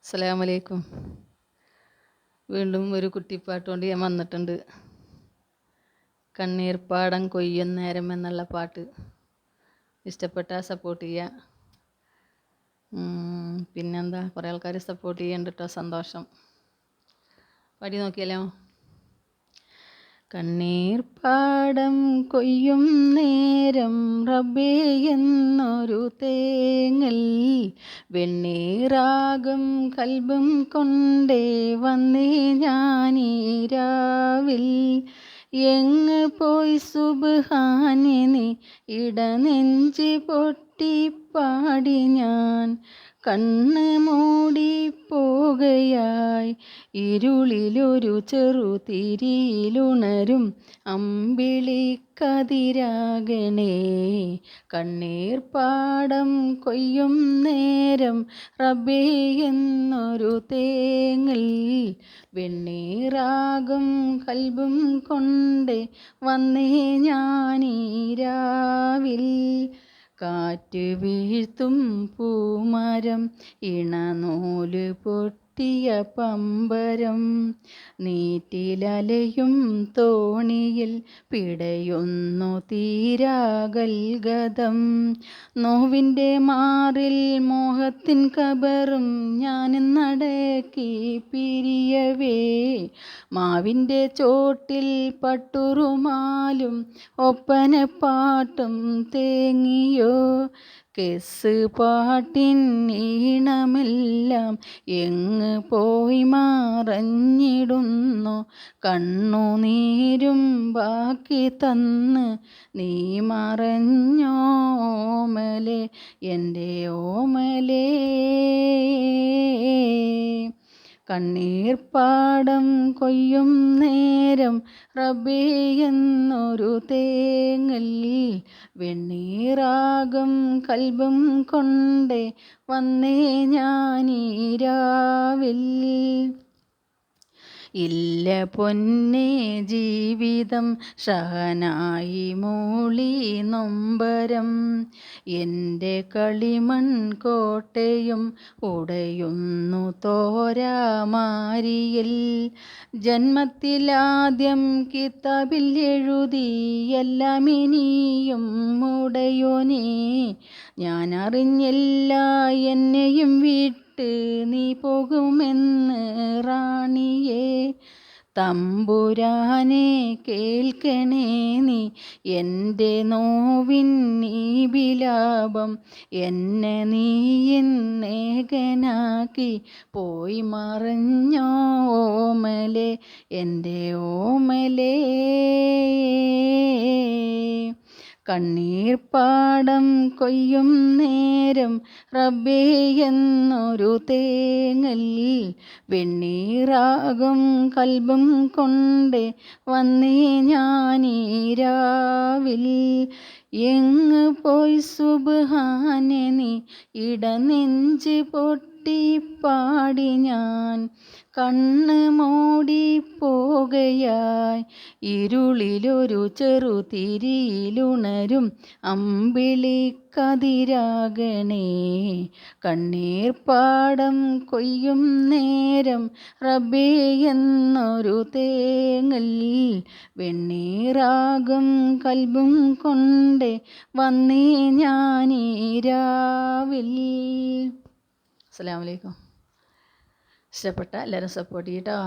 അസ്സലാമലൈക്കും. വീണ്ടും ഒരു കുട്ടിപ്പാട്ട് കൊണ്ട് ഞാൻ വന്നിട്ടുണ്ട്. കണ്ണീർപ്പാടം കൊയ്യും നേരം എന്നുള്ള പാട്ട് ഇഷ്ടപ്പെട്ടാൽ സപ്പോർട്ട് ചെയ്യുക. പിന്നെന്താ, കുറേ ആൾക്കാർ സപ്പോർട്ട് ചെയ്യുന്നുണ്ട് കേട്ടോ, സന്തോഷം. പാടി നോക്കിയാലോ? കണ്ണീർപ്പാടം കൊയ്യും നേരം റബ്ബേ എന്നൊരു തേങ്ങൽ, വെണ്ണീറാകും കൽബും കൊണ്ടേ വന്നേ ഞാനീ രാവിൽ. എങ്ങ് പോയി സുബ്ഹാനെ നീ, ഇടനെഞ്ച് പൊട്ടിപ്പാടി ഞാൻ. കണ്ണ് മൂടിപ്പോകയായി ഇരുളിലൊരു ചെറുതിരിയിലുണരും അമ്പിളിക്കതിരാകണേ. കണ്ണീർപ്പാടം കൊയ്യും നേരം റബ്ബേ എന്നൊരു തേങ്ങൽ, വെണ്ണീറാകും കൽബും കൊണ്ടേ വന്നേ ഞാനീ രാവിൽ. കാറ്റ് വീഴ്ത്തും പൂമരം, ഇണനൂല് പൊട്ടിയ പമ്പരം, നീറ്റിലലയും തോണിയിൽ പിടയുന്നു തീരാഗൽഗതം. നോവിൻ്റെ മാറിൽ മോഹത്തിൻ കബറും ഞാനിന്നടക്കി പിരിയവേ. മാവിൻ്റെ ചോട്ടിൽ പട്ടുറുമാലും ഒപ്പനപ്പാട്ടും തേങ്ങിയോ. കെസ് പാട്ടിൻ ഈണമെല്ലാം എങ്ങ് പോയി മറഞ്ഞിടുന്നു. കണ്ണുനീരും ബാക്കി തന്ന് നീ മറഞ്ഞോമലേ, എൻ്റെ ഓമലേ. കണ്ണീർപ്പാടം കൊയ്യും നേരം റബ്ബേ എന്നൊരു തേങ്ങൽ, വെണ്ണീറാകും കൽബും കൊണ്ടേ വന്നേ ഞാനീ രാവിൽ. ഇല്ല പൊന്നേ ജീവിതം ഷഹനായി മൂളി നൊമ്പരം, എൻ്റെ കളിമൺ കോട്ടയും ഉടയുന്നു തോരാമാരിയിൽ. ജന്മത്തിലാദ്യം കിതാബിൽ എഴുതി എല്ലാം ഇനിയും ഉടയോനേ. ഞാൻ അറിഞ്ഞില്ല എന്നെയും വിട്ട് നീ പോകുമെന്ന് റാണിയേ. തമ്പുരാനെ കേൾക്കണേ നീ എൻ്റെ നോവിൻ ഈ വിലാപം. എന്നെ നീ എന്നേകനാക്കി പോയി മറഞ്ഞോ ഓമലേ, എൻ്റെ ഓമലേ. കണ്ണീർപ്പാടം കൊയ്യും നേരം റബ്ബേ എന്നൊരു തേങ്ങൽ, വെണ്ണീറാകും കൽബും കൊണ്ടേ വന്നേ ഞാനീ രാവിൽ. എങ്ങ് പോയി സുബ്ഹാനെ നീ, ഇടനെഞ്ച് പൊട്ടിപ്പാടി ഞാൻ. കണ്ണ് മൂടിപ്പോകയായി ഇരുളിലൊരു ചെറുതിരിയിലുണരും അമ്പിളിക്കതിരാകണേ. കണ്ണീർപ്പാടം കൊയ്യും നേരം റബ്ബേ എന്നൊരു തേങ്ങൽ, വെണ്ണീറാകും കൽബും കൊണ്ടേ വന്നേ ഞാനീ രാവിൽ. അസ്സലാമു അലൈക്കും. ഇഷ്ടപ്പെട്ട എല്ലാവരും സപ്പോർട്ട് ചെയ്യട്ടോ.